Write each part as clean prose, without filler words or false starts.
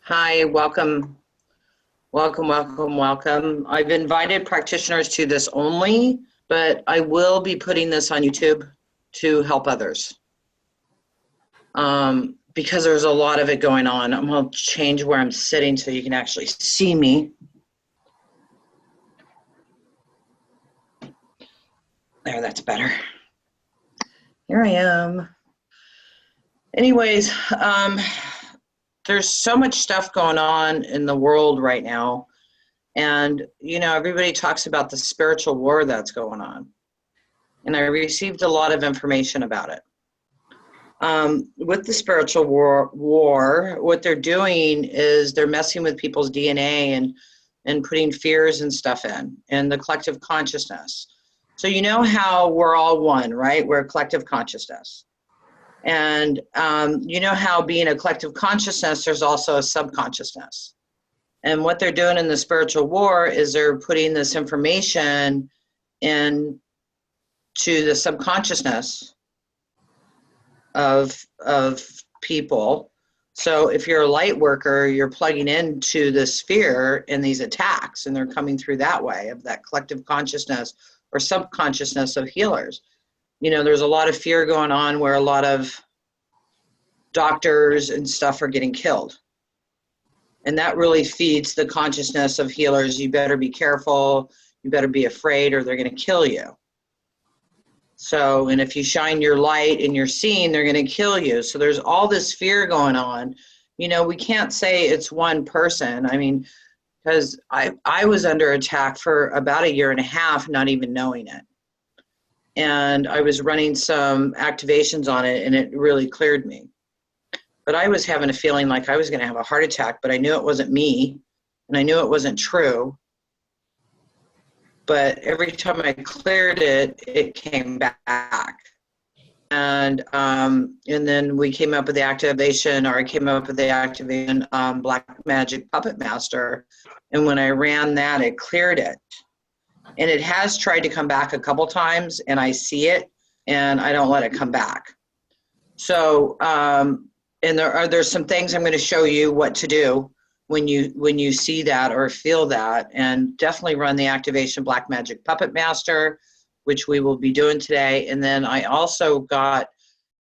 Hi, welcome. I've invited practitioners to this only, but I will be putting this on YouTube to help others because there's a lot of it going on. I'm going to change where I'm sitting so you can actually see me. There, that's better. Here I am. Anyways, there's so much stuff going on in the world right now. And, everybody talks about the spiritual war that's going on. And I received a lot of information about it. With the spiritual war, what they're doing is they're messing with people's DNA and putting fears and stuff in the collective consciousness. So you know how we're all one, right? We're a collective consciousness. And you know how being a collective consciousness, there's also a subconsciousness. And what they're doing in the spiritual war is they're putting this information into the subconsciousness of people. So if you're a light worker, you're plugging into the sphere in these attacks, and they're coming through that way of that collective consciousness or subconsciousness of healers. There's a lot of fear going on where a lot of doctors and stuff are getting killed. And that really feeds the consciousness of healers. You better be careful. You better be afraid or they're going to kill you. So, and if you shine your light and you're seen, they're going to kill you. So there's all this fear going on. We can't say it's one person. I mean, because I was under attack for about a year and a half, not even knowing it. And I was running some activations on it, and it really cleared me. But I was having a feeling like I was going to have a heart attack, but I knew it wasn't me, and I knew it wasn't true. But every time I cleared it, it came back. And then we came up with the activation, or I came up with the activation Black Magic Puppet Master. And when I ran that, it cleared it. And it has tried to come back a couple times, and I see it, and I don't let it come back. So, and there's some things I'm going to show you what to do when you see that or feel that, and definitely run the activation Black Magic Puppet Master, which we will be doing today. And then I also got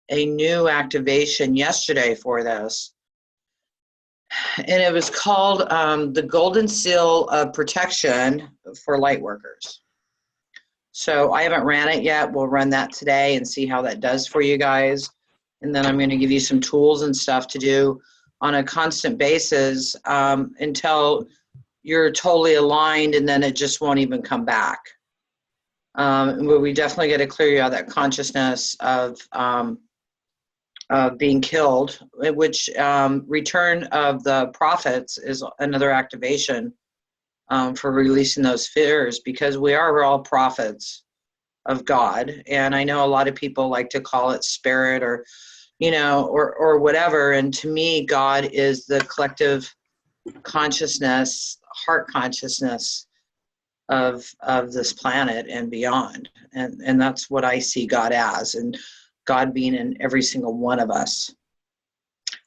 a new activation yesterday for this, and it was called the Golden Seal of Protection for Light Workers. So I haven't ran it yet. We'll run that today and see how that does for you guys. And then I'm going to give you some tools and stuff to do on a constant basis until you're totally aligned, and then it just won't even come back. We definitely got to clear you out of that consciousness of being killed, which Return of the Prophets is another activation for releasing those fears, because we are all prophets of God. And I know a lot of people like to call it spirit or or whatever. And to me, God is the collective consciousness, heart consciousness of this planet and beyond. And that's what I see God as, and God being in every single one of us.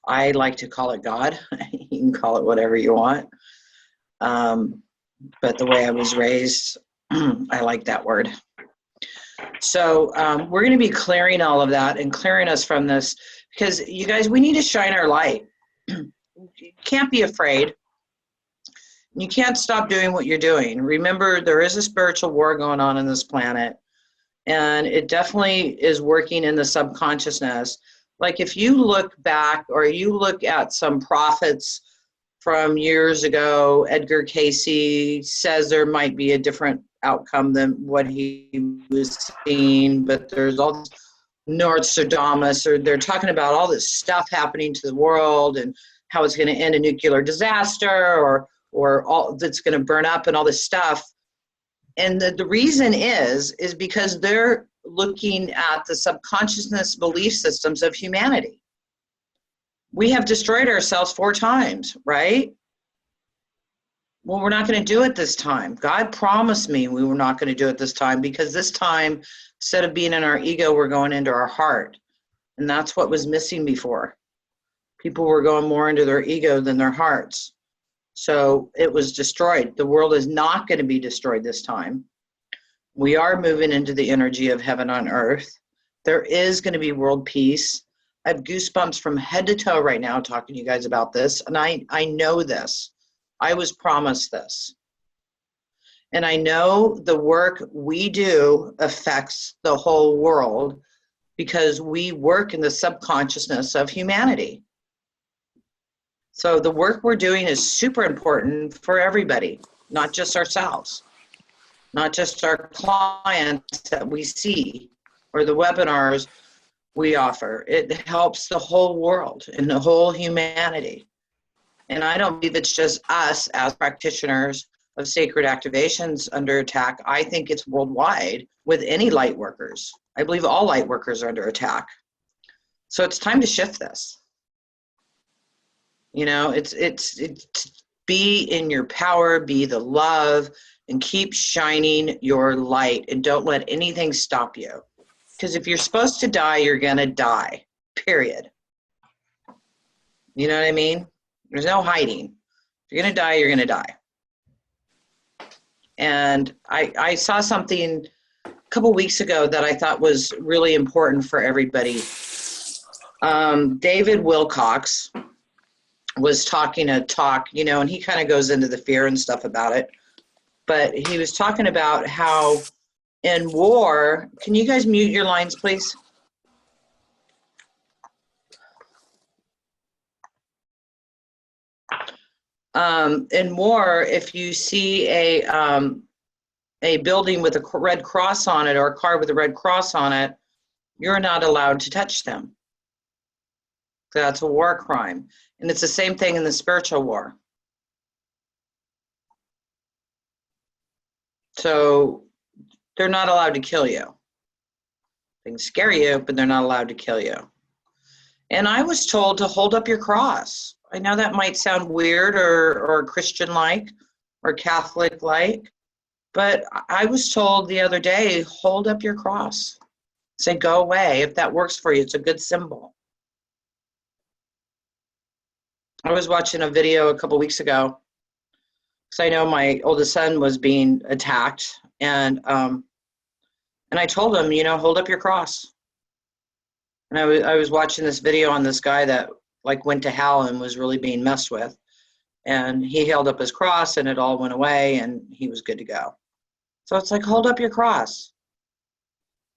I like to call it God. You can call it whatever you want. But the way I was raised, I like that word. So we're going to be clearing all of that and clearing us from this, because you guys, we need to shine our light. You can't be afraid. You can't stop doing what you're doing. Remember, there is a spiritual war going on this planet, and it definitely is working in the subconsciousness. Like if you look back, or you look at some prophets from years ago, Edgar Cayce says there might be a different outcome than what he was seeing, but there's all this Nostradamus, or they're talking about all this stuff happening to the world and how it's going to end a nuclear disaster, or all that's going to burn up and all this stuff. And the reason is because they're looking at the subconsciousness belief systems of humanity. We have destroyed ourselves 4 times, right? Well, we're not going to do it this time. God promised me we were not going to do it this time, because this time, instead of being in our ego, we're going into our heart. And that's what was missing before. People were going more into their ego than their hearts. So it was destroyed. The world is not going to be destroyed this time. We are moving into the energy of heaven on earth. There is going to be world peace. I have goosebumps from head to toe right now talking to you guys about this. And I know this. I was promised this. And I know the work we do affects the whole world because we work in the subconsciousness of humanity. So the work we're doing is super important for everybody, not just ourselves, not just our clients that we see or the webinars we offer. It helps the whole world and the whole humanity. And I don't believe it's just us as practitioners of sacred activations under attack. I think it's worldwide with any light workers. I believe all light workers are under attack. So it's time to shift this. You know, it's be in your power, be the love, and keep shining your light, and don't let anything stop you. Because if you're supposed to die, you're gonna die, period. You know what I mean? There's no hiding. If you're gonna die, you're gonna die. And I saw something a couple weeks ago that I thought was really important for everybody. David Wilcox was talking a talk, you know, and he kind of goes into the fear and stuff about it. But he was talking about how in war, can you guys mute your lines, please? In war, if you see a building with a red cross on it or a car with a red cross on it, you're not allowed to touch them. That's a war crime. And it's the same thing in the spiritual war. So they're not allowed to kill you. They can scare you, but they're not allowed to kill you. And I was told to hold up your cross. I know that might sound weird or Christian-like or Catholic-like, but I was told the other day, hold up your cross. Say, go away. If that works for you, it's a good symbol. I was watching a video a couple weeks ago because I know my oldest son was being attacked, and I told him, you know, hold up your cross. And I was watching this video on this guy that like went to hell and was really being messed with, and he held up his cross and it all went away and he was good to go. So it's like, hold up your cross.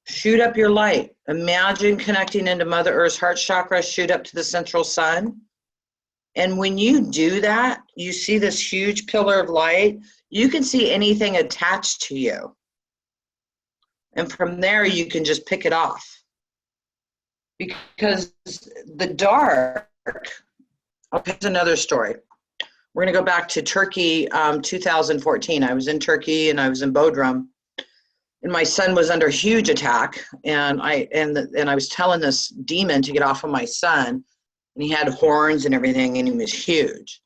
Shoot up your light. Imagine connecting into Mother Earth's heart chakra, shoot up to the central sun. And when you do that, you see this huge pillar of light. You can see anything attached to you. And from there, you can just pick it off. Because the dark, okay, here's another story. We're going to go back to Turkey, 2014. I was in Turkey and I was in Bodrum. And my son was under huge attack. And I was telling this demon to get off of my son. And he had horns and everything, and he was huge.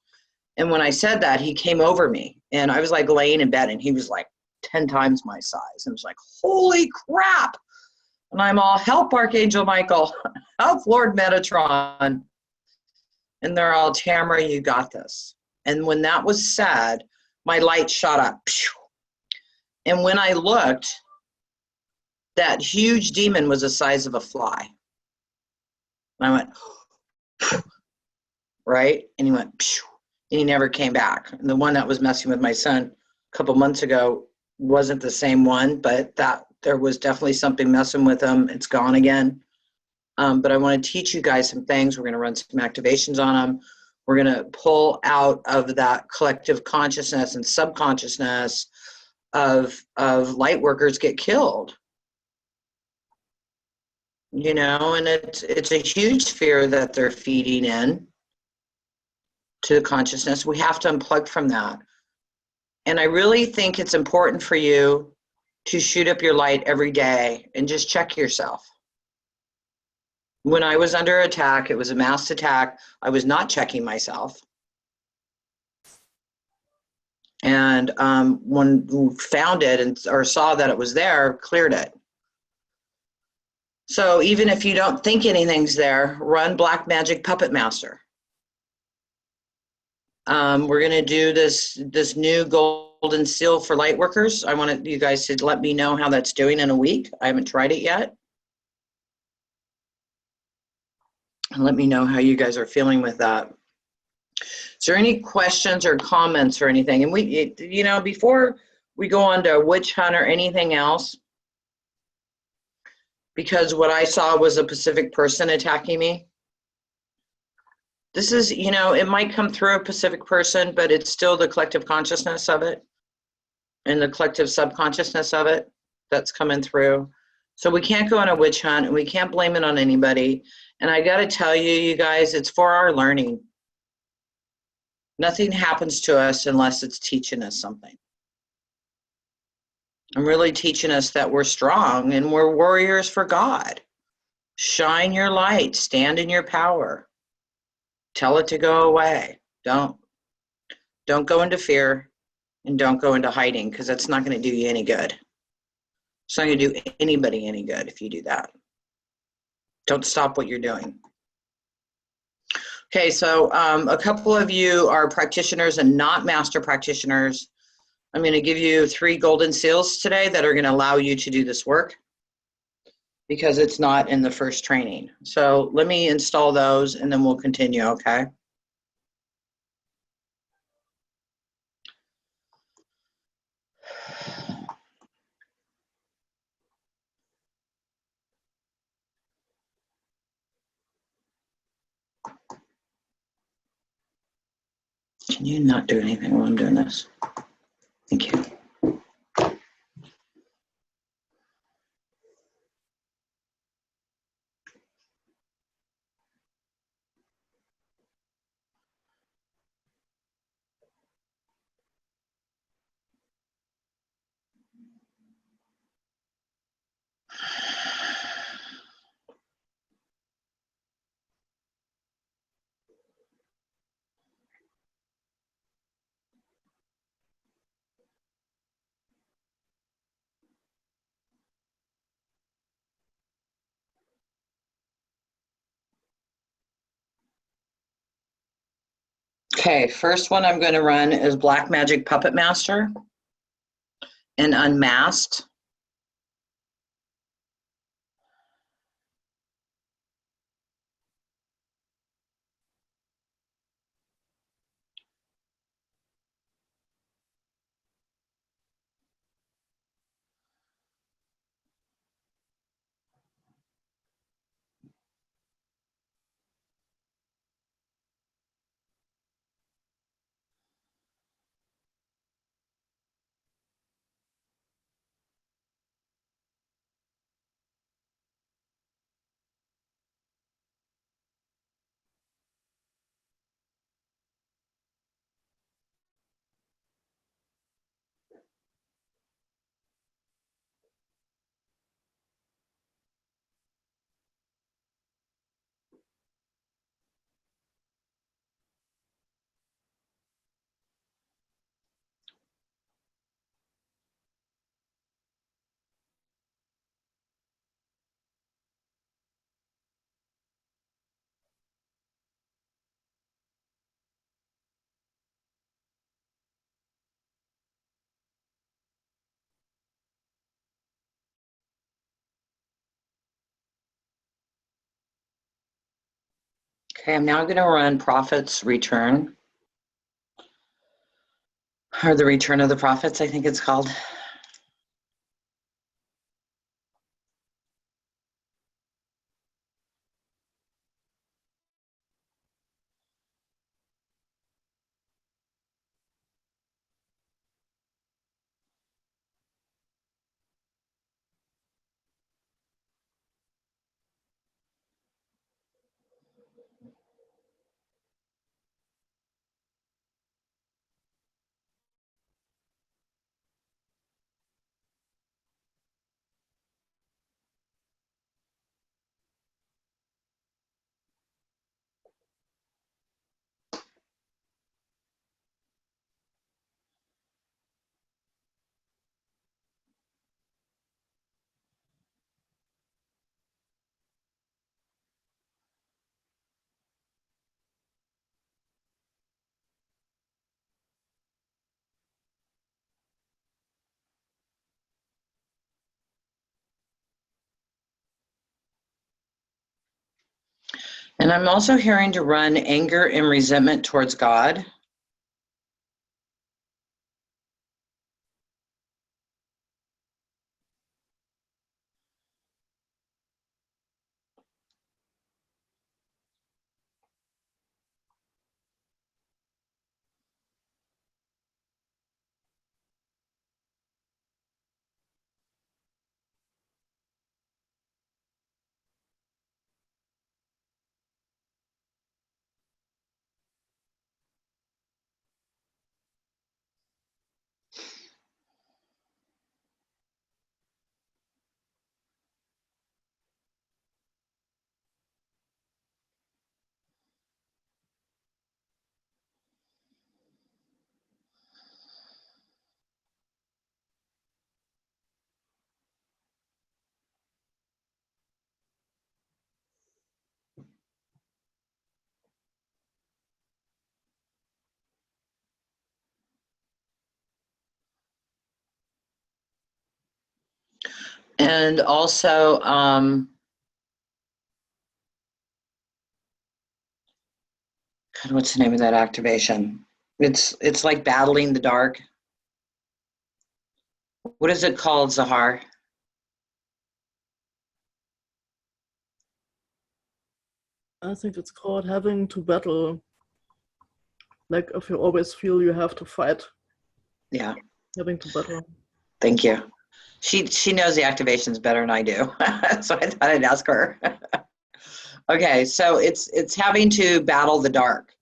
And when I said that, he came over me, and I was like laying in bed, and he was like 10 times my size. And I was like, holy crap. And I'm all, help, Archangel Michael, help, Lord Metatron. And they're all, Tamra, you got this. And when that was said, my light shot up. And when I looked, that huge demon was the size of a fly. And I went, right? And he went, and he never came back. And the one that was messing with my son a couple months ago wasn't the same one, but that there was definitely something messing with him. It's gone again. But I want to teach you guys some things. We're going to run some activations on them. We're going to pull out of that collective consciousness and subconsciousness of light workers get killed. You know, and it's a huge fear that they're feeding in to the consciousness. We have to unplug from that. And I really think it's important for you to shoot up your light every day and just check yourself. When I was under attack, it was a mass attack. I was not checking myself. And when we found it or saw that it was there, cleared it. So even if you don't think anything's there, run Black Magic Puppet Master. We're going to do this new golden seal for light workers. I want you guys to let me know how that's doing in a week. I haven't tried it yet. And let me know how you guys are feeling with that. Is there any questions or comments or anything? And before we go on to witch hunt or anything else, because what I saw was a Pacific person attacking me. This is, it might come through a Pacific person, but it's still the collective consciousness of it and the collective subconsciousness of it that's coming through. So we can't go on a witch hunt and we can't blame it on anybody. And I got to tell you, you guys, it's for our learning. Nothing happens to us unless it's teaching us something. And really teaching us that we're strong and we're warriors for God. Shine your light, stand in your power. Tell it to go away. Don't go into fear and don't go into hiding, because that's not going to do you any good. It's not going to do anybody any good if you do that. Don't stop what you're doing. Okay, so a couple of you are practitioners and not master practitioners. I'm going to give you 3 golden seals today that are going to allow you to do this work, because it's not in the first training. So let me install those and then we'll continue, okay? Can you not do anything while I'm doing this? Thank you. Okay, first one I'm going to run is Black Magic Puppet Master and Unmasked. Okay, I'm now going to run Prophet's Return, or the Return of the Prophets, I think it's called. And I'm also hearing to run anger and resentment towards God. And also, God, what's the name of that activation? It's like battling the dark. What is it called, Zahar? I think it's called having to battle. Like if you always feel you have to fight. Yeah. Having to battle. Thank you. She knows the activations better than I do, so I thought I'd ask her. Okay, so it's having to battle the dark.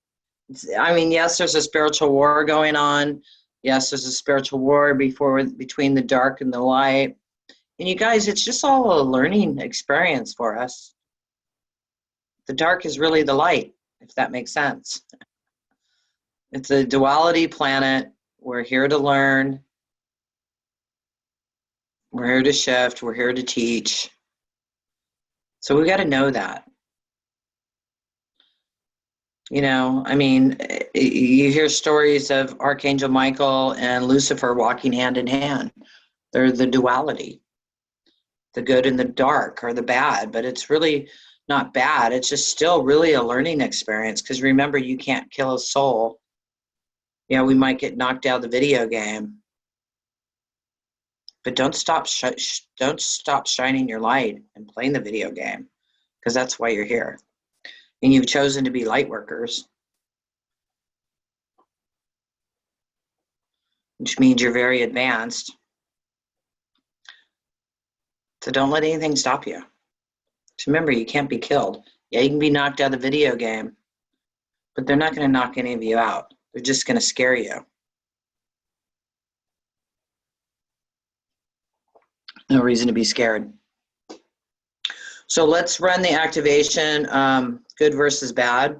I mean, yes, there's a spiritual war going on. Yes, there's a spiritual war between the dark and the light. And you guys, it's just all a learning experience for us. The dark is really the light, if that makes sense. It's a duality planet. We're here to learn. We're here to shift. We're here to teach. So we got to know that. You know, I mean, you hear stories of Archangel Michael and Lucifer walking hand in hand. They're the duality, the good and the dark or the bad, but it's really not bad. It's just still really a learning experience because remember, you can't kill a soul. You know, we might get knocked out of the video game, but don't stop shining your light and playing the video game because that's why you're here. And you've chosen to be light workers, which means you're very advanced. So don't let anything stop you. So remember, you can't be killed. Yeah, you can be knocked out of the video game, but they're not going to knock any of you out. They're just going to scare you. No reason to be scared. So let's run the activation, good versus bad.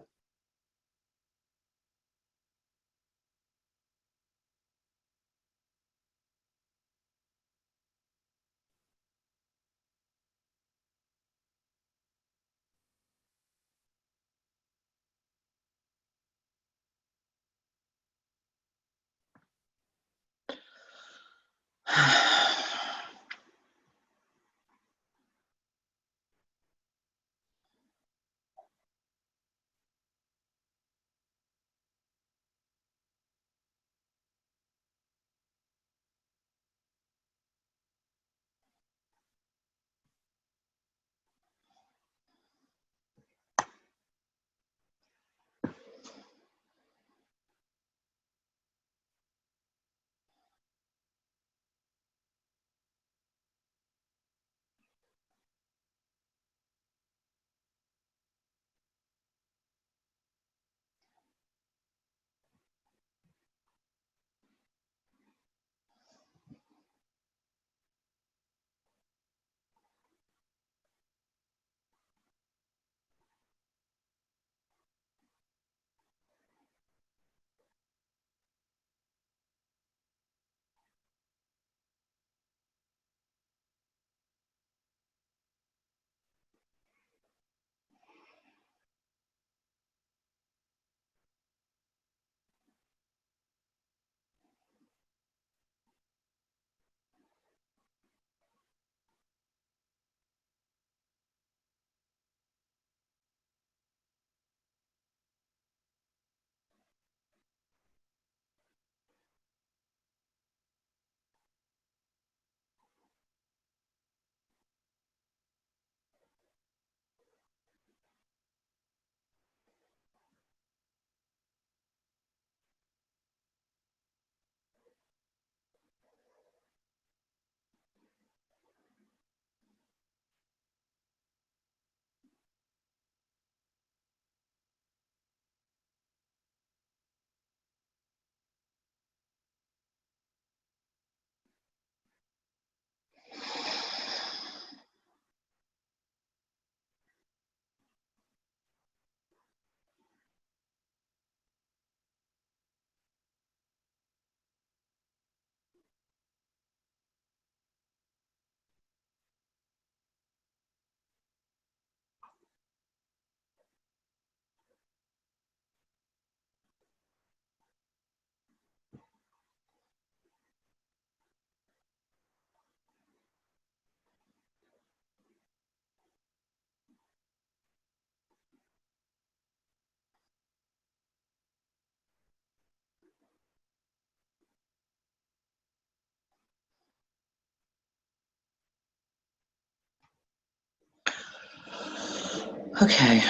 Okay.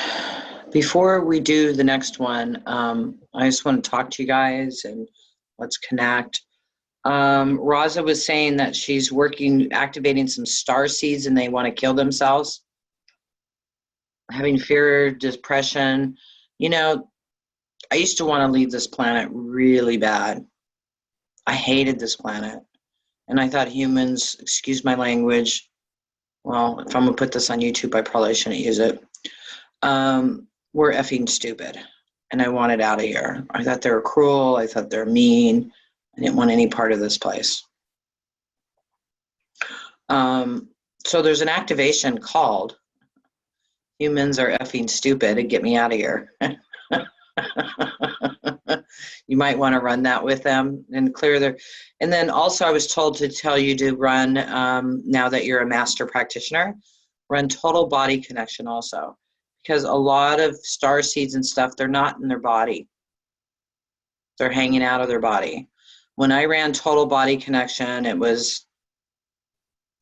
Before we do the next one, I just want to talk to you guys and let's connect. Raza was saying that she's activating some star seeds and they want to kill themselves. Having fear, depression. You know, I used to want to leave this planet really bad. I hated this planet. And I thought humans, excuse my language, well, if I'm going to put this on YouTube, I probably shouldn't use it. Were effing stupid. And I wanted out of here. I thought they were cruel. I thought they were mean. I didn't want any part of this place. So there's an activation called Humans Are Effing Stupid and Get Me Out of Here. You might want to run that with them and clear their. And then also I was told to tell you to run, now that you're a master practitioner, run total body connection also. Because a lot of star seeds and stuff, they're not in their body. They're hanging out of their body. When I ran total body connection, it was,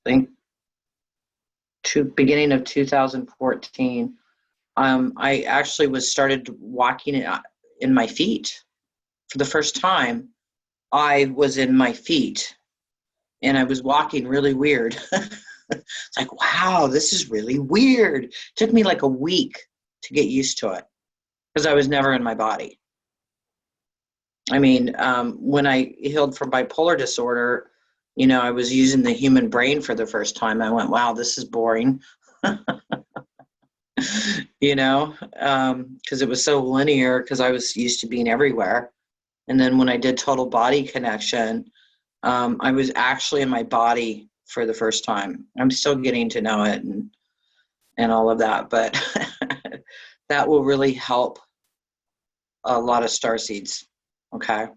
I think, beginning of 2014. I actually started walking in my feet. For the first time, I was in my feet and I was walking really weird. It's like, wow, this is really weird. It took me like a week to get used to it because I was never in my body. I mean, when I healed from bipolar disorder, you know, I was using the human brain for the first time. I went, wow, this is boring. You know, because it was so linear because I was used to being everywhere. And then when I did total body connection, I was actually in my body for the first time. I'm still getting to know it and all of that, but that will really help a lot of starseeds. Okay.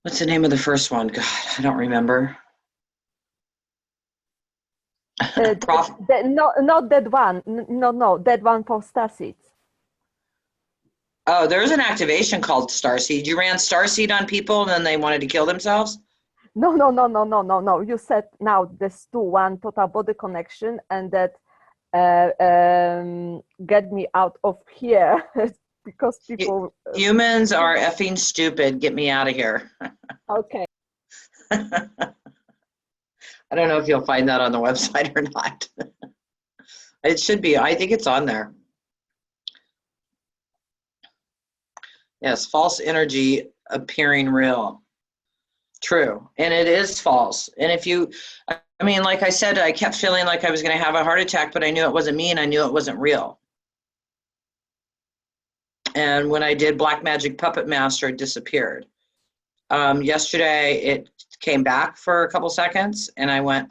What's the name of the first one? God, I don't remember. No, not that one. No, that one for Starseeds. Oh, there's an activation called Starseed. You ran Starseed on people and then they wanted to kill themselves? No. You said now there's one total body connection and that get me out of here because people. Humans are effing stupid. Get me out of here. Okay. I don't know if you'll find that on the website or not. It should be. I think it's on there. Yes, false energy appearing real. True. And it is false. And if you, I mean, like I said, I kept feeling like I was going to have a heart attack, but I knew it wasn't me and I knew it wasn't real. And when I did Black Magic Puppet Master, it disappeared. Yesterday, it came back for a couple seconds and I went,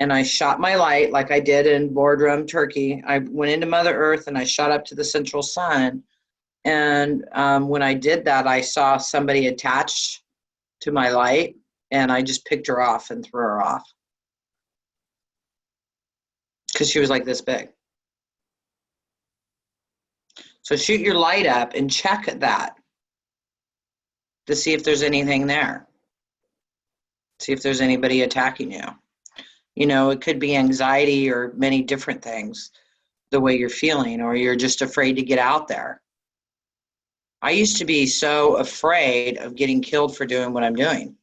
And I shot my light like I did in Boardroom Turkey. I went into Mother Earth and I shot up to the central sun. And when I did that, I saw somebody attached to my light and I just picked her off and threw her off. Because she was like this big. So shoot your light up and check that to see if there's anything there. See if there's anybody attacking you. You know, it could be anxiety or many different things, the way you're feeling, or you're just afraid to get out there. I used to be so afraid of getting killed for doing what I'm doing.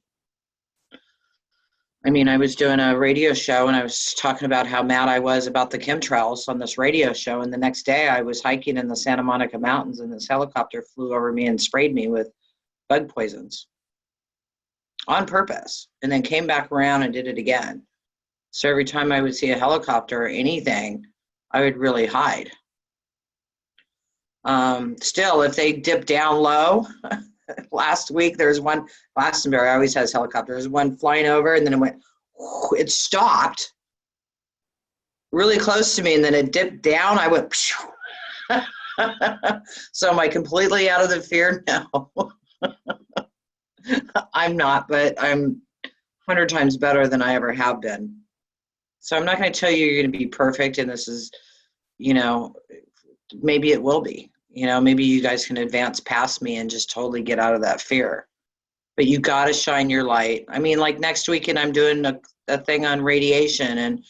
I mean, I was doing a radio show and I was talking about how mad I was about the chemtrails on this radio show. And the next day I was hiking in the Santa Monica Mountains and this helicopter flew over me and sprayed me with bug poisons on purpose, and then came back around and did it again. So every time I would see a helicopter or anything, I would really hide. Still, if they dip down low, last week there's one, Glastonbury always has helicopters, one flying over and then it went, it stopped really close to me and then it dipped down, I went, so am I completely out of the fear? No. I'm not, but I'm 100 times better than I ever have been. So I'm not going to tell you you're going to be perfect and this is, you know, maybe it will be. You know, maybe you guys can advance past me and just totally get out of that fear. But you got to shine your light. I mean, like next weekend, I'm doing that thing on radiation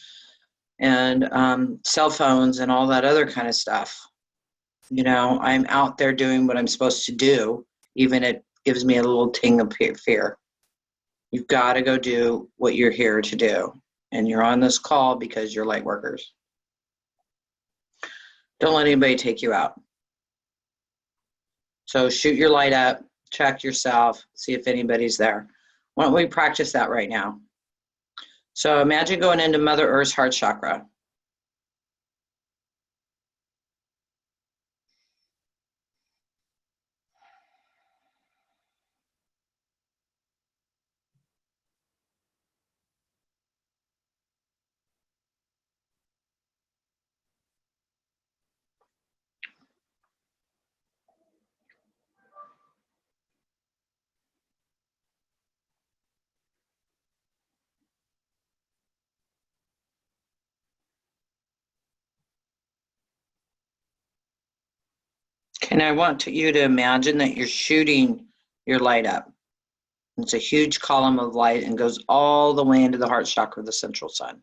and cell phones and all that other kind of stuff. You know, I'm out there doing what I'm supposed to do, even it gives me a little ting of fear. You've got to go do what you're here to do. And you're on this call because you're light workers. Don't let anybody take you out. So shoot your light up, check yourself, see if anybody's there. Why don't we practice that right now? So imagine going into Mother Earth's heart chakra. And I want you to imagine that you're shooting your light up. It's a huge column of light and goes all the way into the heart chakra, the central sun.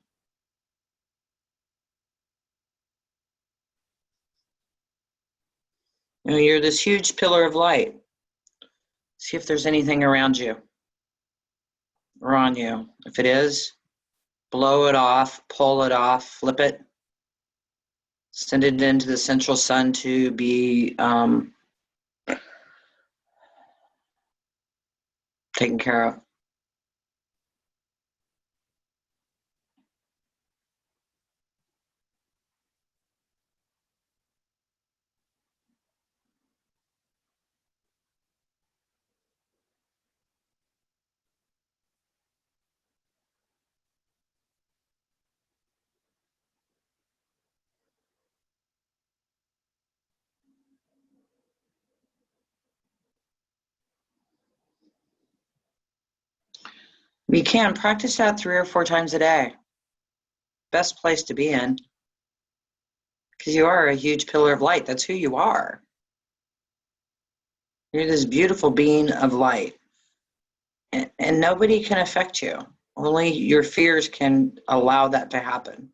You know, you're this huge pillar of light. See if there's anything around you or on you. If it is, blow it off, pull it off, flip it, send it into the central sun to be taken care of. You can practice that 3 or 4 times a day. Best place to be in, because you are a huge pillar of light. That's who you are. You're this beautiful being of light, and nobody can affect you. Only your fears can allow that to happen.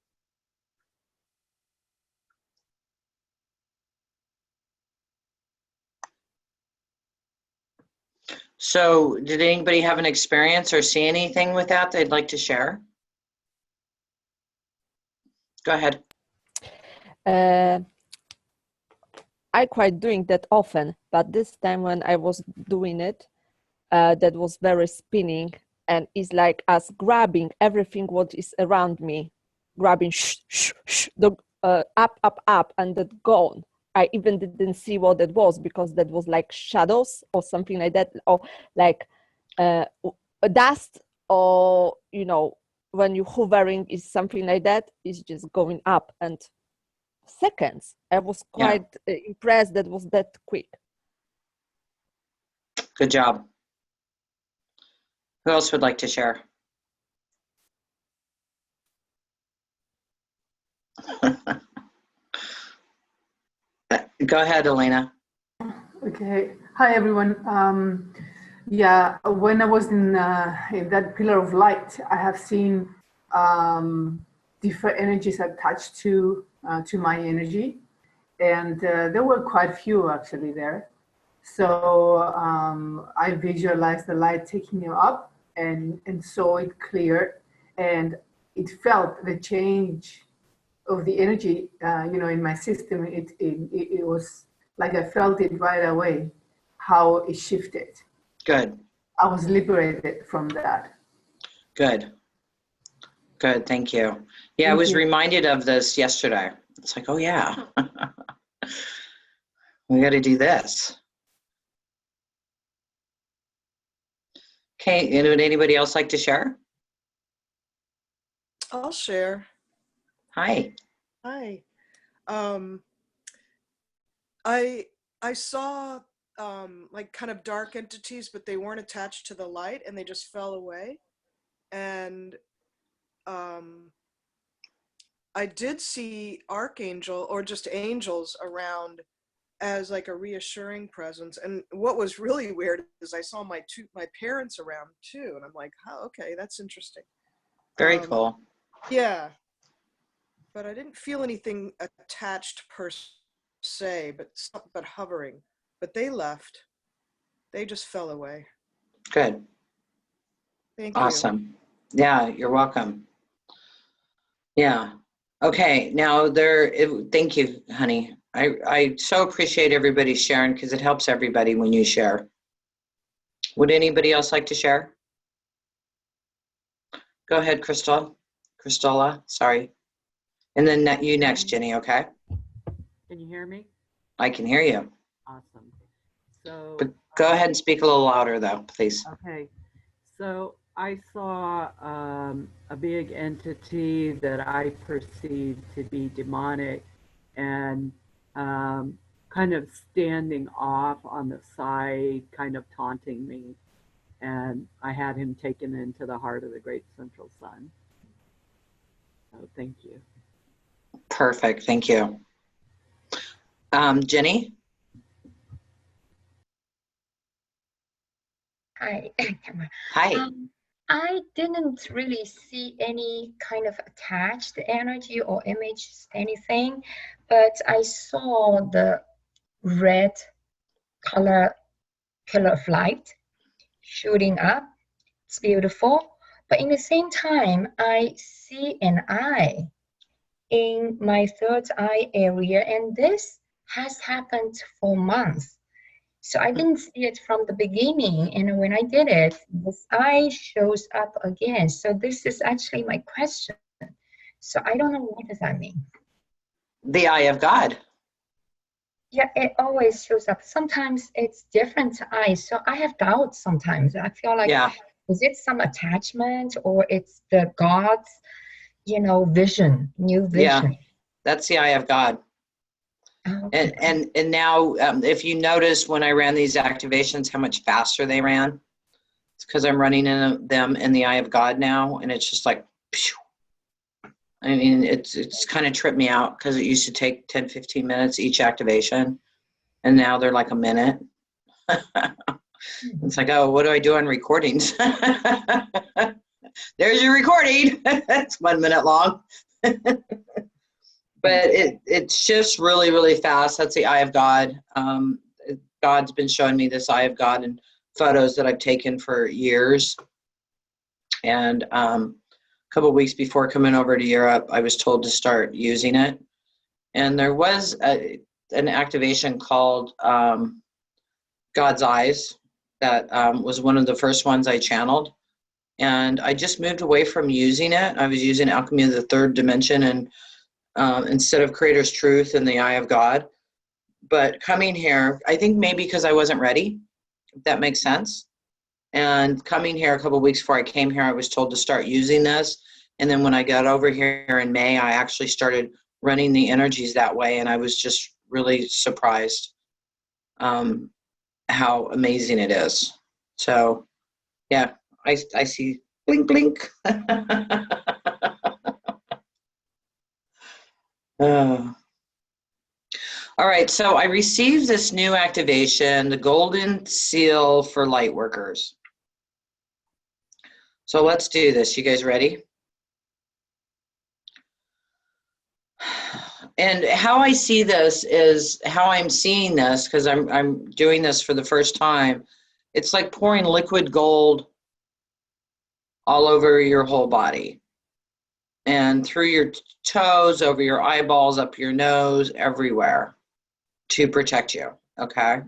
So did anybody have an experience or see anything with that they'd like to share? Go ahead. I quite doing that often, but this time when I was doing it, that was very spinning, and it's like us grabbing everything what is around me, grabbing up, and that gone. I even didn't see what it was, because that was like shadows or something like that, or like dust, or you know, when you're hovering is something like that, it's just going up, and seconds. I was quite impressed that was that quick. Good job. Who else would like to share? Go ahead, Elena. Okay. Hi, everyone. Yeah, when I was in that pillar of light, I have seen different energies attached to my energy, and there were quite a few actually there. So I visualized the light taking you up, and saw it clear, and it felt the change of the energy, in my system. It was like I felt it right away, how it shifted. Good. I was liberated from that. Good. Good. Thank you. Yeah, I was reminded of this yesterday. It's like, oh yeah, we got to do this. Okay. Would anybody else like to share? I'll share. Hi. Hi. I saw like kind of dark entities, but they weren't attached to the light, and they just fell away. And I did see archangel or just angels around as like a reassuring presence. And what was really weird is I saw my parents around too, and I'm like, oh, okay, that's interesting. Very Um, cool. yeah, but I didn't feel anything attached per se, but hovering. But they left. They just fell away. Good. Thank you. Awesome. Yeah, you're welcome. Yeah. Okay. Now thank you, honey. I so appreciate everybody sharing because it helps everybody when you share. Would anybody else like to share? Go ahead, Crystalla, sorry. And then you next, Jenny, okay? Can you hear me? I can hear you. Awesome. So, But go ahead and speak a little louder, though, please. okay. So I saw a big entity that I perceived to be demonic and kind of standing off on the side, kind of taunting me. And I had him taken into the heart of the great central sun. So thank you. Perfect. Thank you. Jenny? Hi, Tamra. Hi. I didn't really see any kind of attached energy or images, anything, but I saw the red color pillar of light shooting up. It's beautiful. But in the same time, I see an eye in my third eye area, and this has happened for months. So I didn't see it from the beginning, and when I did it, this eye shows up again. So this is actually my question. So I don't know, what does that mean? The eye of God. Yeah, it always shows up. Sometimes it's different eyes. So I have doubts sometimes. I feel like, Yeah. is it some attachment or it's the God's, vision, new Yeah. vision? That's the eye of God. Okay. And now, if you notice when I ran these activations, how much faster they ran, it's because I'm running in them in the eye of God now, and it's just like, phew. I mean, it's kind of tripped me out because it used to take 10, 15 minutes each activation, and now they're like a minute. It's like, oh, what do I do on recordings? There's your recording. It's 1 minute long. But it shifts really, really fast. That's the eye of God. God's been showing me this eye of God in photos that I've taken for years. And a couple of weeks before coming over to Europe, I was told to start using it. And there was an activation called God's Eyes that was one of the first ones I channeled. And I just moved away from using it. I was using Alchemy of the Third Dimension and instead of Creator's Truth and the Eye of God. But coming here, I think maybe because I wasn't ready, if that makes sense. And coming here a couple of weeks before I came here, I was told to start using this. And then when I got over here in May, I actually started running the energies that way. And I was just really surprised how amazing it is. So, yeah, I see blink, blink. Oh. All right, so I received this new activation, the Golden Seal for Lightworkers. So let's do this. You guys ready? And how I see this is how I'm seeing this, because I'm doing this for the first time. It's like pouring liquid gold all over your whole body and through your toes, over your eyeballs, up your nose, everywhere to protect you, okay?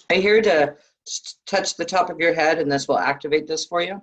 I hear to touch the top of your head, and this will activate this for you.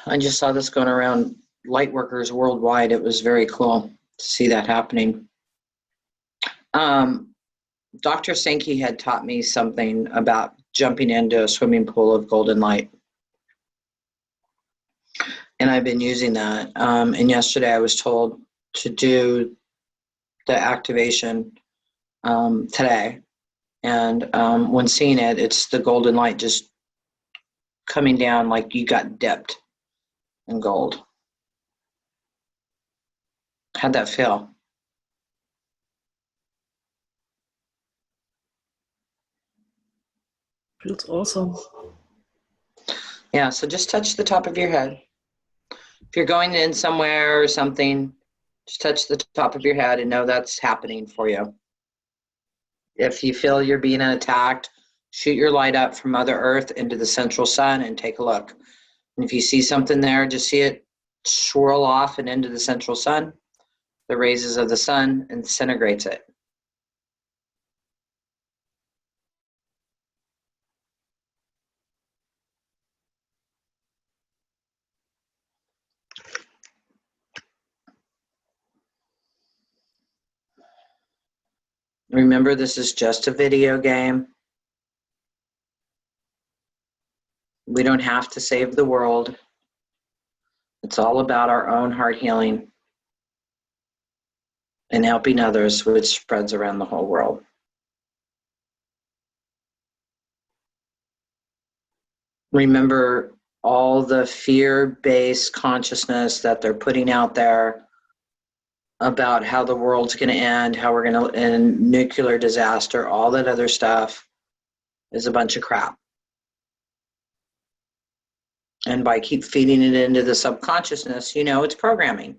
I just saw this going around light workers worldwide. It was very cool to see that happening. Dr. Sankey had taught me something about jumping into a swimming pool of golden light. And I've been using that. And yesterday I was told to do the activation today. And when seeing it, it's the golden light just coming down like you got dipped in gold. How'd that feel? Feels awesome. Yeah, so just touch the top of your head. If you're going in somewhere or something, just touch the top of your head and know that's happening for you. If you feel you're being attacked, shoot your light up from Mother Earth into the central sun and take a look. And if you see something there, just see it swirl off and into the central sun. The rays of the sun disintegrates it. Remember, this is just a video game. We don't have to save the world. It's all about our own heart healing and helping others, which spreads around the whole world. Remember all the fear-based consciousness that they're putting out there about how the world's going to end, how we're going to end, nuclear disaster, all that other stuff is a bunch of crap. And by keep feeding it into the subconsciousness, it's programming.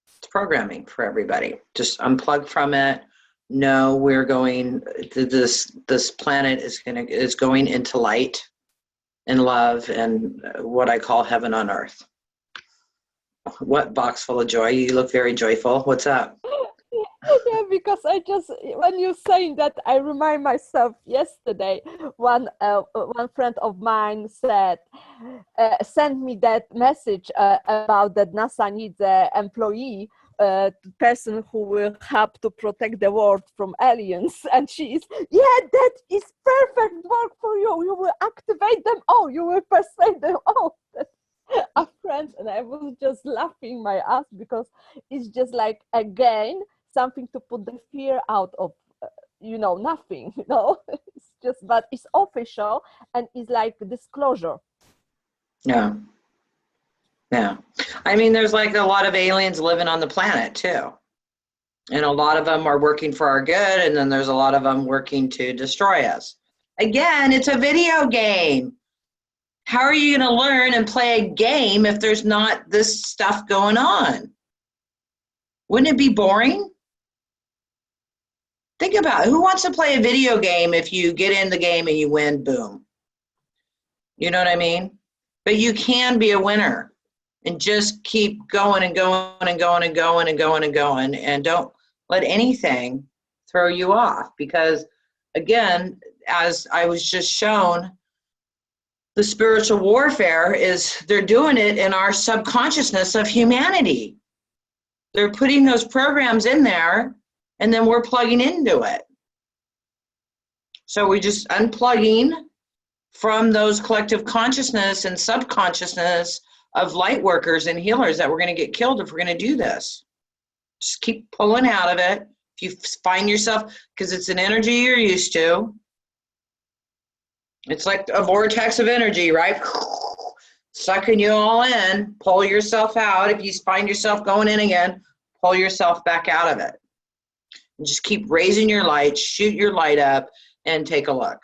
It's programming for everybody. Just unplug from it. No, we're going, this planet is going into light and love and what I call heaven on earth. What, box full of joy? You look very joyful. What's up? Yeah, because when you're saying that, I remind myself yesterday, one friend of mine sent me that message about that NASA needs an employee, person who will help to protect the world from aliens. And she is, that is perfect work for you. You will activate them all. You will persuade them all. A friend, and I was just laughing my ass because it's just like, again, something to put the fear out of, nothing, it's just, but it's official and it's like disclosure. Yeah. I mean, there's like a lot of aliens living on the planet too. And a lot of them are working for our good. And then there's a lot of them working to destroy us. Again, it's a video game. How are you going to learn and play a game if there's not this stuff going on? Wouldn't it be boring? Think about it. Who wants to play a video game if you get in the game and you win, boom? You know what I mean? But you can be a winner and just keep going and going and going and going and going and going, and don't let anything throw you off. Because again, as I was just shown, the spiritual warfare is, they're doing it in our subconsciousness of humanity. They're putting those programs in there, and then we're plugging into it. So we're just unplugging from those collective consciousness and subconsciousness of light workers and healers that we're going to get killed if we're going to do this. Just keep pulling out of it. If you find yourself, because it's an energy you're used to, it's like a vortex of energy, right? Sucking you all in, pull yourself out. If you find yourself going in again, pull yourself back out of it. And just keep raising your light, shoot your light up, and take a look.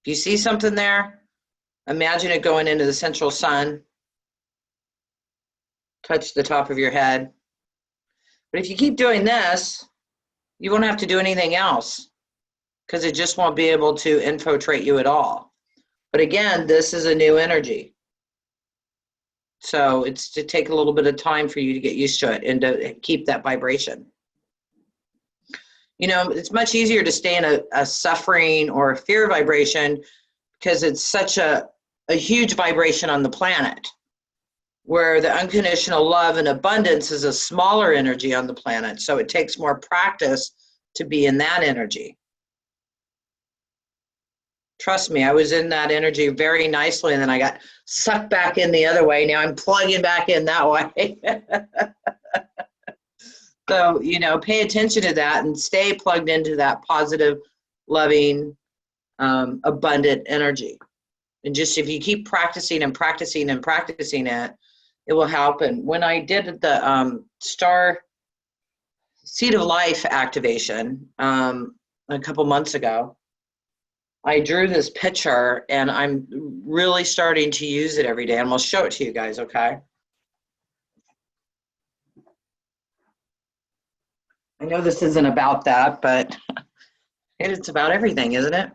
If you see something there, imagine it going into the central sun. Touch the top of your head. But if you keep doing this, you won't have to do anything else, because it just won't be able to infiltrate you at all. But again, this is a new energy. So it's to take a little bit of time for you to get used to it and to keep that vibration. It's much easier to stay in a suffering or a fear vibration, because it's such a huge vibration on the planet, where the unconditional love and abundance is a smaller energy on the planet. So it takes more practice to be in that energy. Trust me, I was in that energy very nicely, and then I got sucked back in the other way. Now I'm plugging back in that way. So, you know, pay attention to that and stay plugged into that positive, loving, abundant energy. And just if you keep practicing and practicing and practicing it, it will help. And when I did the Starseed of Life activation a couple months ago, I drew this picture, and I'm really starting to use it every day. And I'll show it to you guys, okay? I know this isn't about that, but it's about everything, isn't it?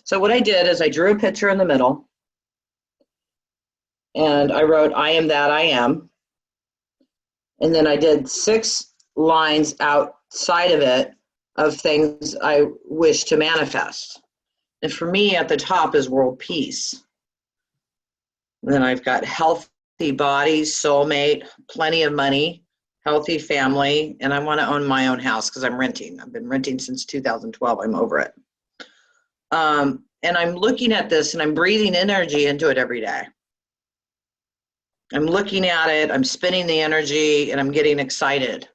So what I did is I drew a picture in the middle, and I wrote, I am that I am. And then I did 6 lines outside of it of things I wish to manifest. And for me, at the top is world peace. And then I've got healthy body, soulmate, plenty of money, healthy family, and I want to own my own house because I'm renting. I've been renting since 2012. I'm over it. And I'm looking at this, and I'm breathing energy into it every day. I'm looking at it, I'm spinning the energy, and I'm getting excited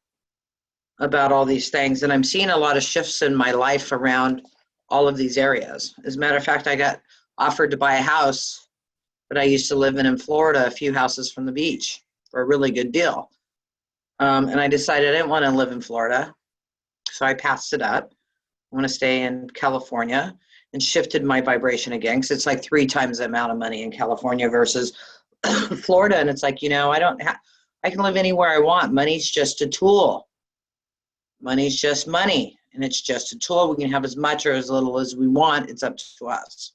about all these things. And I'm seeing a lot of shifts in my life around all of these areas. As a matter of fact, I got offered to buy a house that I used to live in Florida, a few houses from the beach, for a really good deal. And I decided I didn't want to live in Florida, so I passed it up. I want to stay in California, and shifted my vibration again, because it's like 3 times the amount of money in California versus Florida. And it's like, you know, I can live anywhere I want. Money's just a tool. Money's just money, and it's just a tool. We can have as much or as little as we want. It's up to us.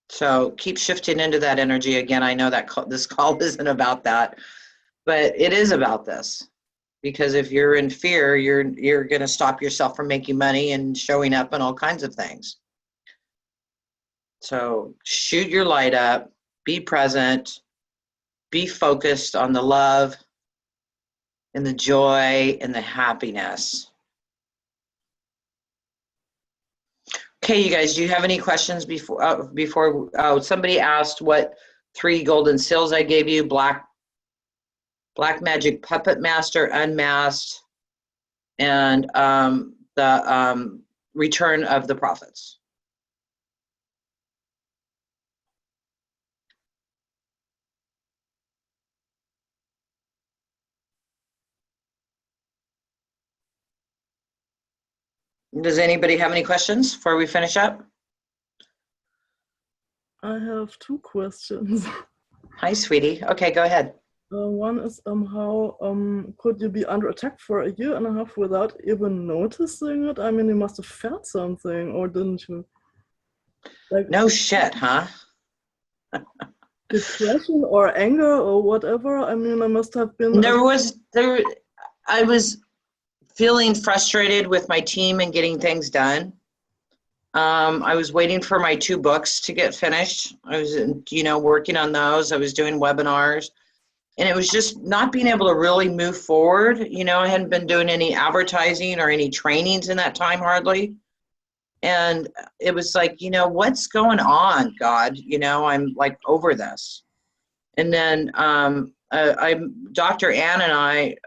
So keep shifting into that energy. Again, I know that this call isn't about that, but it is about this. Because if you're in fear, you're going to stop yourself from making money and showing up and all kinds of things. So shoot your light up, be present, be focused on the love and the joy and the happiness. Okay, you guys, do you have any questions before somebody asked what 3 golden seals I gave you? Black Magic Puppet Master, Unmasked, and the Return of the Prophets. Does anybody have any questions before we finish up? I have 2 questions. Hi, sweetie. Okay, go ahead. One is how could you be under attack for a year and a half without even noticing it? I mean, you must have felt something, or didn't you? Like, no shit, huh? Depression or anger or whatever. I mean, I must have been. I was feeling frustrated with my team and getting things done. I was waiting for my 2 books to get finished. I was, working on those. I was doing webinars. And it was just not being able to really move forward. I hadn't been doing any advertising or any trainings in that time, hardly. And it was like, what's going on, God? I'm like over this. And then Dr. Ann and I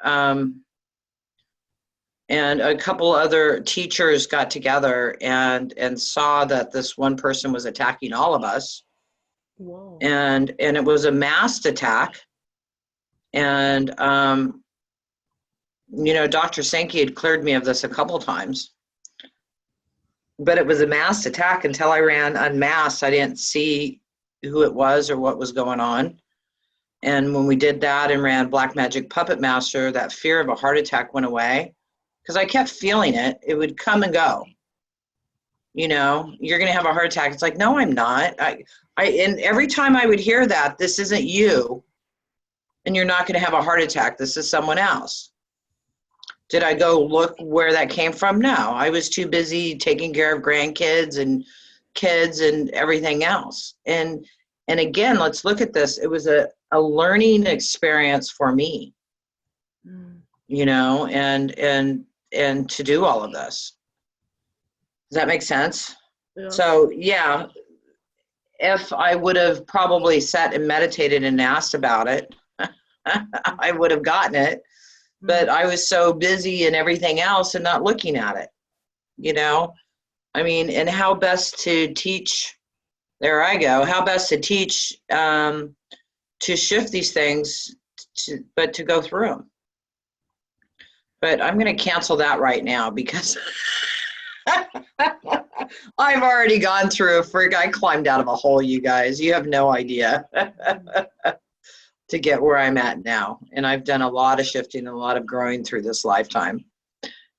and a couple other teachers got together and saw that this one person was attacking all of us. Wow. And it was a masked attack. And, Dr. Sankey had cleared me of this a couple times, but it was a masked attack. Until I ran unmasked, I didn't see who it was or what was going on. And when we did that and ran Black Magic Puppet Master, that fear of a heart attack went away, because I kept feeling it. It would come and go. You're going to have a heart attack. It's like, no, I'm not. And every time I would hear that, this isn't you. And you're not going to have a heart attack. This is someone else. Did I go look where that came from? No, I was too busy taking care of grandkids and kids and everything else. And again, let's look at this. It was a learning experience for me, you know, and to do all of this. Does that make sense? Yeah. So yeah, if I would have probably sat and meditated and asked about it, I would have gotten it. But I was so busy and everything else and not looking at it, you know? I mean, and how best to teach, there I go, how best to teach to shift these things, but to go through them. But I'm going to cancel that right now because I've already gone through I climbed out of a hole, you guys. You have no idea. To get where I'm at now. And I've done a lot of shifting and a lot of growing through this lifetime.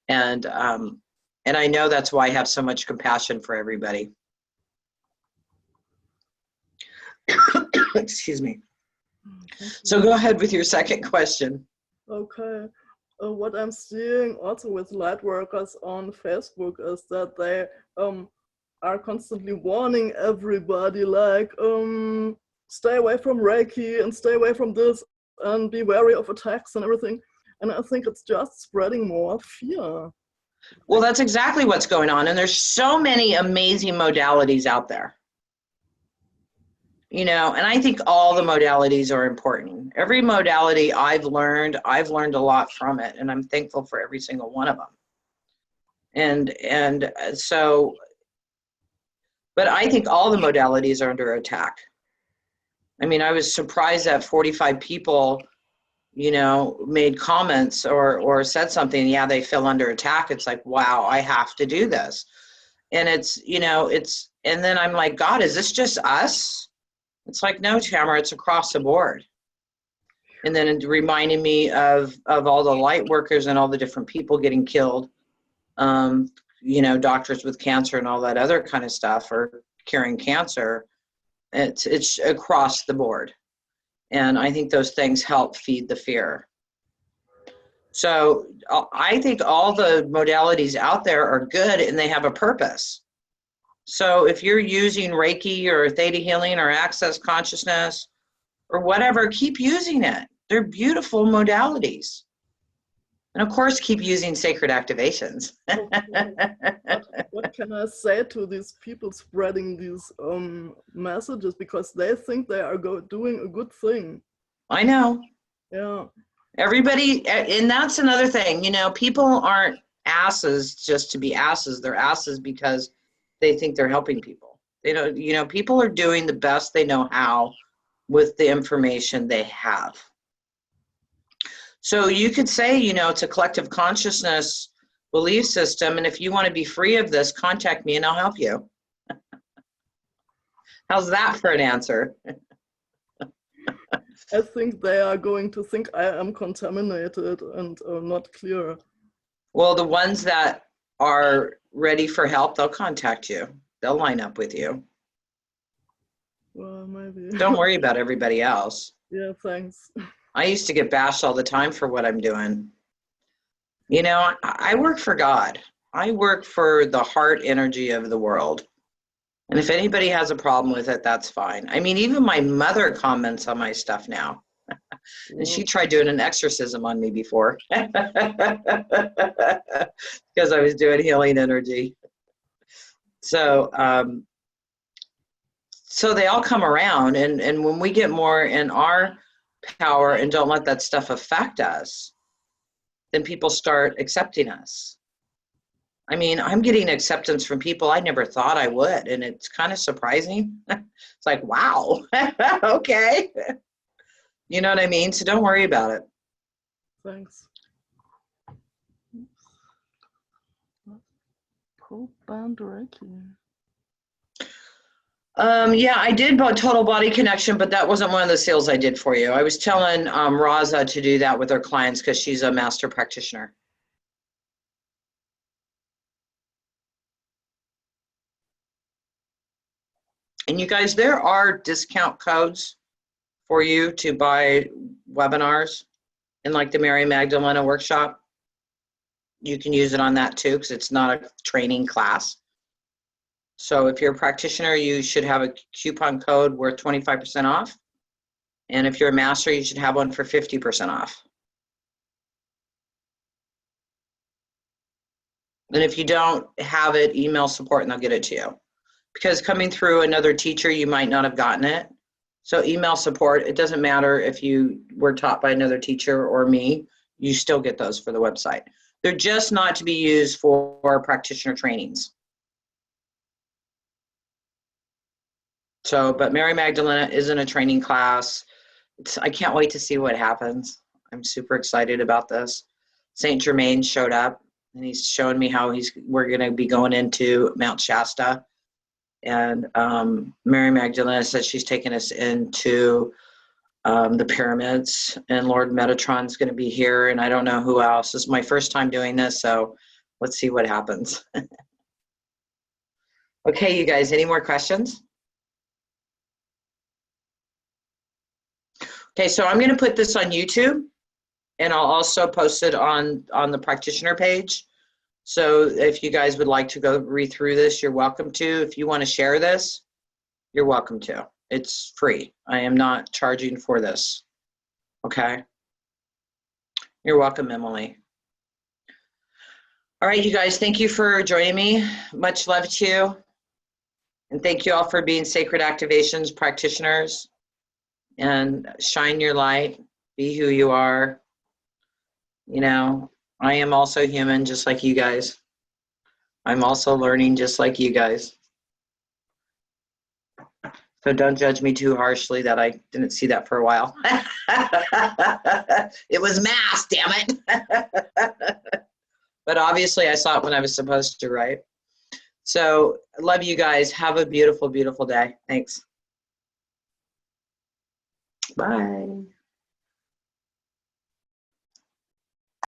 And I know that's why I have so much compassion for everybody. Excuse me. So go ahead with your second question. Okay. What I'm seeing also with light workers on Facebook is that they are constantly warning everybody, like, stay away from Reiki and stay away from this and be wary of attacks and everything. And I think it's just spreading more fear. Well, that's exactly what's going on. And there's so many amazing modalities out there. You know, and I think all the modalities are important. Every modality I've learned a lot from it, and I'm thankful for every single one of them. And so, but I think all the modalities are under attack. I mean, I was surprised that 45 people, you know, made comments or said something. Yeah, they fell under attack. It's like, wow, I have to do this. And it's, you know, and then I'm like, God, is this just us? It's like, no, Tamra, it's across the board. And then it reminded me of all the light workers and all the different people getting killed. You know, doctors with cancer and all that other kind of stuff, or curing cancer. It's across the board. And I think those things help feed the fear. So I think all the modalities out there are good and they have a purpose. So if you're using Reiki or Theta Healing or Access Consciousness or whatever, keep using it. They're beautiful modalities. And of course, keep using sacred activations. What can I say to these people spreading these messages, because they think they are doing a good thing? I know. Yeah. Everybody, and that's another thing, you know, people aren't asses just to be asses. They're asses because they think they're helping people. They don't, you know, people are doing the best they know how with the information they have. So you could say, you know, it's a collective consciousness belief system, and if you want to be free of this, contact me and I'll help you. How's that for an answer? I think they are going to think I am contaminated and not clear. Well, the ones that are ready for help, they'll contact you. They'll line up with you. Well, maybe. Don't worry about everybody else. Yeah, thanks. I used to get bashed all the time for what I'm doing. You know, I work for God. I work for the heart energy of the world. And if anybody has a problem with it, that's fine. I mean, even my mother comments on my stuff now. And she tried doing an exorcism on me before because I was doing healing energy. So, so they all come around, and when we get more in our power and don't let that stuff affect us, then people start accepting us. I mean, I'm getting acceptance from people I never thought I would, and it's kind of surprising. It's like, wow, okay. You know what I mean? So don't worry about it. Thanks. Pro band Reiki. Yeah, I did total body connection, but that wasn't one of the sales I did for you. I was telling Raza to do that with her clients because she's a master practitioner. And you guys, there are discount codes for you to buy webinars in like the Mary Magdalena workshop. you can use it on that too, because it's not a training class. So if you're a practitioner, you should have a coupon code worth 25% off. And if you're a master, you should have one for 50% off. And if you don't have it, email support and they'll get it to you. Because coming through another teacher, you might not have gotten it. So email support, it doesn't matter if you were taught by another teacher or me, you still get those for the website. They're just not to be used for practitioner trainings. So, but Mary Magdalena is in a training class. I can't wait to see what happens. I'm super excited about this. Saint Germain showed up and he's showing me how we're going to be going into Mount Shasta. And Mary Magdalena said she's taking us into the pyramids, and Lord Metatron's going to be here, and I don't know who else. This is my first time doing this, so let's see what happens. Okay, you guys, any more questions? Okay, so I'm going to put this on YouTube, and I'll also post it on the practitioner page. So if you guys would like to go read through this, you're welcome to. If you want to share this, you're welcome to. It's free. I am not charging for this. Okay? You're welcome, Emily. All right, you guys, thank you for joining me. Much love to you. And thank you all for being Sacred Activations practitioners. And shine your light. Be who you are. You know, I am also human, just like you guys. I'm also learning just like you guys. So don't judge me too harshly that I didn't see that for a while. It was mass, damn it. But obviously I saw it when I was supposed to, right? So love you guys. Have a beautiful, beautiful day. Thanks. Bye.